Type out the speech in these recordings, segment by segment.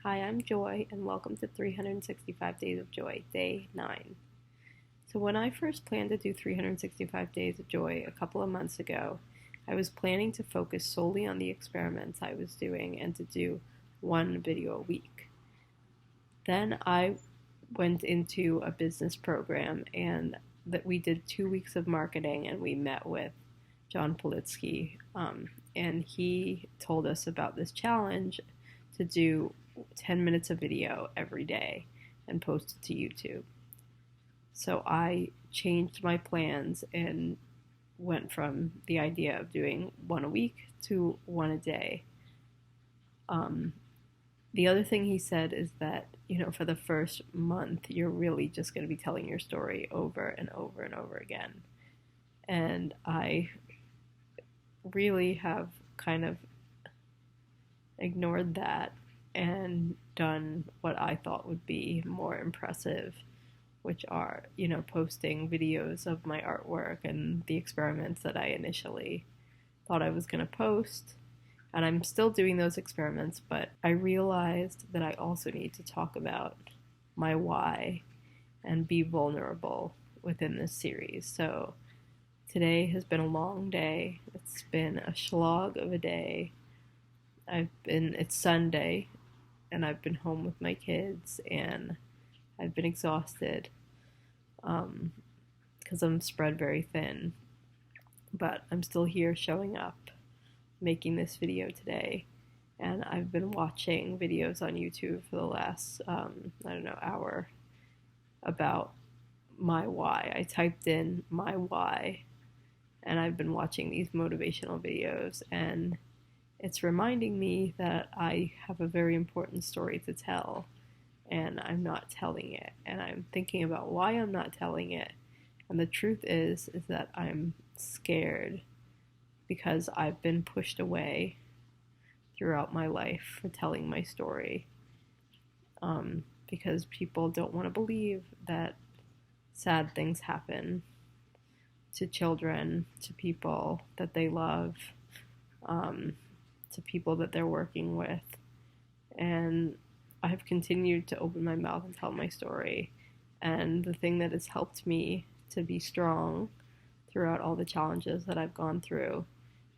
Hi, I'm Joy, and welcome to 365 Days of Joy, Day 9. So, when I first planned to do 365 Days of Joy a couple of months ago, I was planning to focus solely on the experiments I was doing and to do one video a week. Then I went into a business program and that we did 2 weeks of marketing and we met with John Politsky, and he told us about this challenge to do 10 minutes of video every day and post it to YouTube. So I changed my plans and went from the idea of doing one a week to one a day. The other thing he said is that, for the first month, you're really just going to be telling your story over and over and over again. And I really have kind of ignored that and done what I thought would be more impressive, which are, posting videos of my artwork and the experiments that I initially thought I was going to post. And I'm still doing those experiments, but I realized that I also need to talk about my why and be vulnerable within this series. So today has been a long day. It's been a slog of a day. It's Sunday, and I've been home with my kids, and I've been exhausted because I'm spread very thin. But I'm still here showing up, making this video today, and I've been watching videos on YouTube for the last, hour about my why. I typed in my why, and I've been watching these motivational videos, and it's reminding me that I have a very important story to tell, and I'm not telling it, and I'm thinking about why I'm not telling it, and the truth is that I'm scared because I've been pushed away throughout my life for telling my story, because people don't want to believe that sad things happen to children, to people that they love, to people that they're working with. And I have continued to open my mouth and tell my story. And the thing that has helped me to be strong throughout all the challenges that I've gone through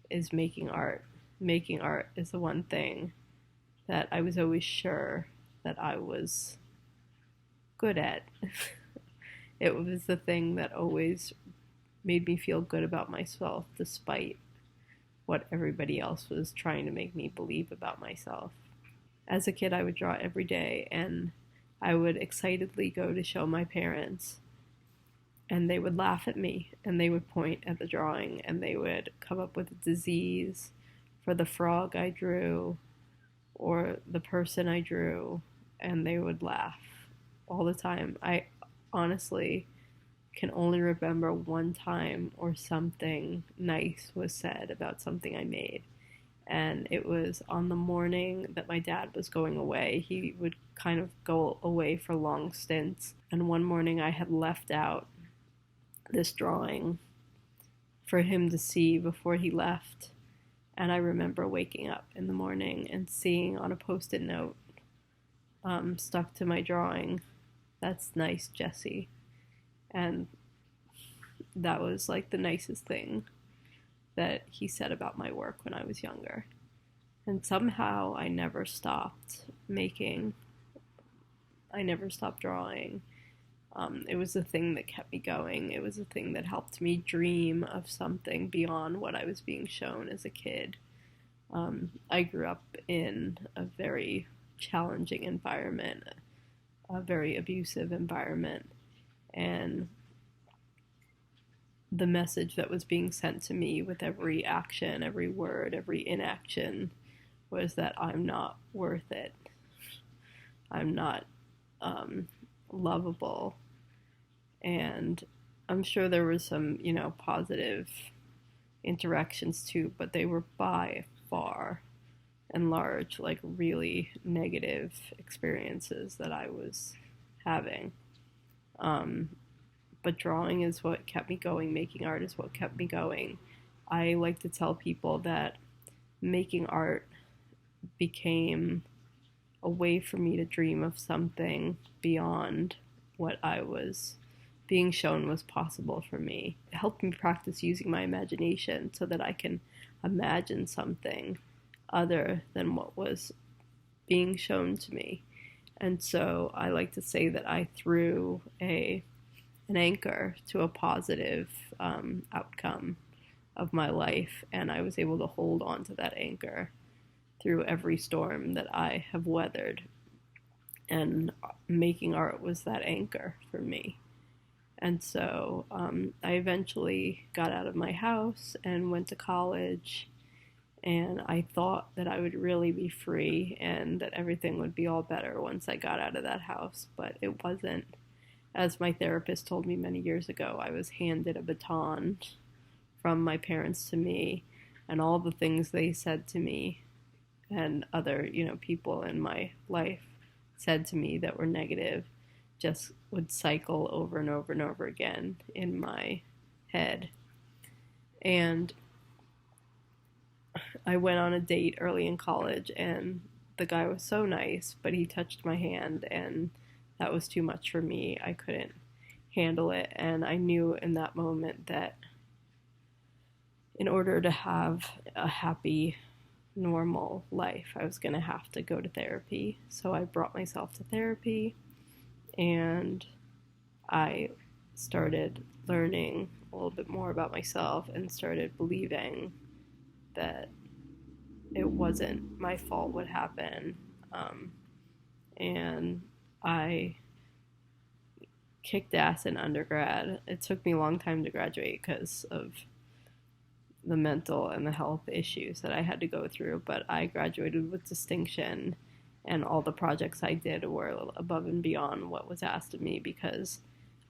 is making art. Making art is the one thing that I was always sure that I was good at. It was the thing that always made me feel good about myself, despite what everybody else was trying to make me believe about myself. As a kid, I would draw every day, and I would excitedly go to show my parents, and they would laugh at me, and they would point at the drawing, and they would come up with a disease for the frog I drew or the person I drew, and they would laugh all the time. I honestly can only remember one time or something nice was said about something I made. And it was on the morning that my dad was going away. He would kind of go away for long stints. And one morning I had left out this drawing for him to see before he left. And I remember waking up in the morning and seeing on a post-it note stuck to my drawing, "That's nice, Jesse." And that was like the nicest thing that he said about my work when I was younger. And somehow I never stopped making. I never stopped drawing. It was the thing that kept me going. It was the thing that helped me dream of something beyond what I was being shown as a kid. I grew up in a very challenging environment, a very abusive environment, and the message that was being sent to me with every action, every word, every inaction was that I'm not worth it. I'm not lovable. And I'm sure there was some, positive interactions too, but they were by far and large, like really negative experiences that I was having. But drawing is what kept me going. Making art is what kept me going. I like to tell people that making art became a way for me to dream of something beyond what I was being shown was possible for me. It helped me practice using my imagination so that I can imagine something other than what was being shown to me. And so I like to say that I threw an anchor to a positive outcome of my life, and I was able to hold on to that anchor through every storm that I have weathered. And making art was that anchor for me. And so I eventually got out of my house and went to college, and I thought that I would really be free and that everything would be all better once I got out of that house, but it wasn't. As my therapist told me many years ago, I was handed a baton from my parents to me, and all the things they said to me and other, people in my life said to me that were negative just would cycle over and over and over again in my head. And I went on a date early in college, and the guy was so nice, but he touched my hand, and that was too much for me. I couldn't handle it, and I knew in that moment that in order to have a happy, normal life, I was going to have to go to therapy. So I brought myself to therapy, and I started learning a little bit more about myself and started believing that it wasn't my fault what happened. And I kicked ass in undergrad. It took me a long time to graduate because of the mental and the health issues that I had to go through, but I graduated with distinction, and all the projects I did were above and beyond what was asked of me because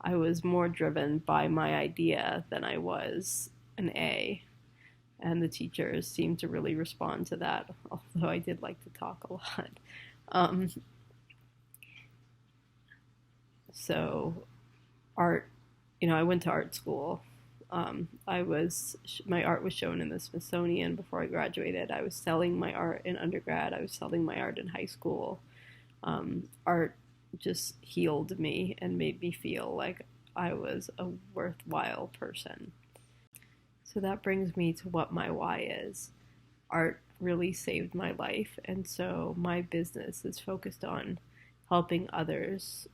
I was more driven by my idea than I was an A. And the teachers seemed to really respond to that, although I did like to talk a lot. So art, I went to art school. My art was shown in the Smithsonian before I graduated. I was selling my art in undergrad. I was selling my art in high school. Art just healed me and made me feel like I was a worthwhile person. So that brings me to what my why is. Art really saved my life, and so my business is focused on helping others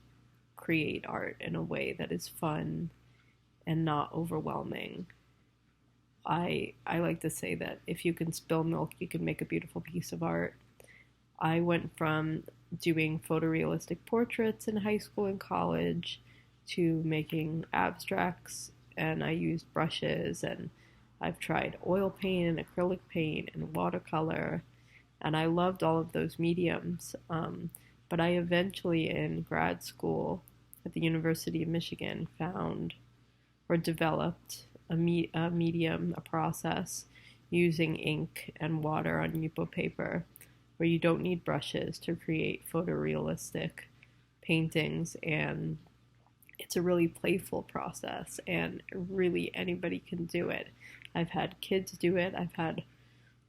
create art in a way that is fun and not overwhelming. I like to say that if you can spill milk, you can make a beautiful piece of art. I went from doing photorealistic portraits in high school and college to making abstracts, and I used brushes, and I've tried oil paint and acrylic paint and watercolor, and I loved all of those mediums. But I eventually, in grad school at the University of Michigan, found or developed a medium, a process using ink and water on Yupo paper, where you don't need brushes to create photorealistic paintings, and it's a really playful process, and really anybody can do it. I've had kids do it, I've had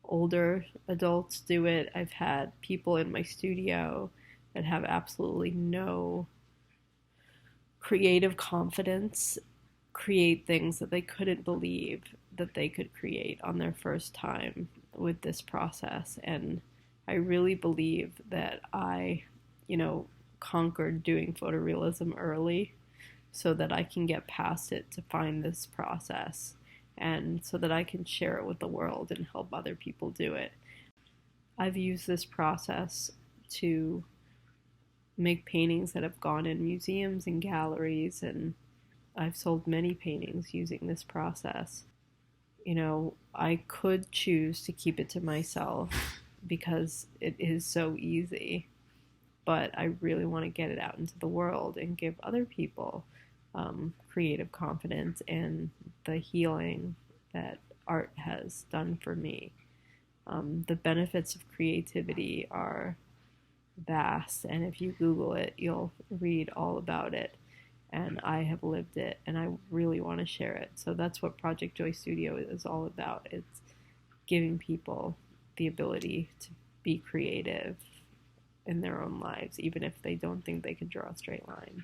older adults do it, I've had people in my studio that have absolutely no creative confidence create things that they couldn't believe that they could create on their first time with this process. And I really believe that I, conquered doing photorealism early so that I can get past it to find this process, and so that I can share it with the world and help other people do it. I've used this process to make paintings that have gone in museums and galleries, and I've sold many paintings using this process. I could choose to keep it to myself because it is so easy, but I really want to get it out into the world and give other people creative confidence and the healing that art has done for me. The benefits of creativity are vast, and if you Google it, you'll read all about it. And I have lived it, and I really want to share it. So that's what Project Joy Studio is all about. It's giving people the ability to be creative in their own lives, even if they don't think they can draw a straight line.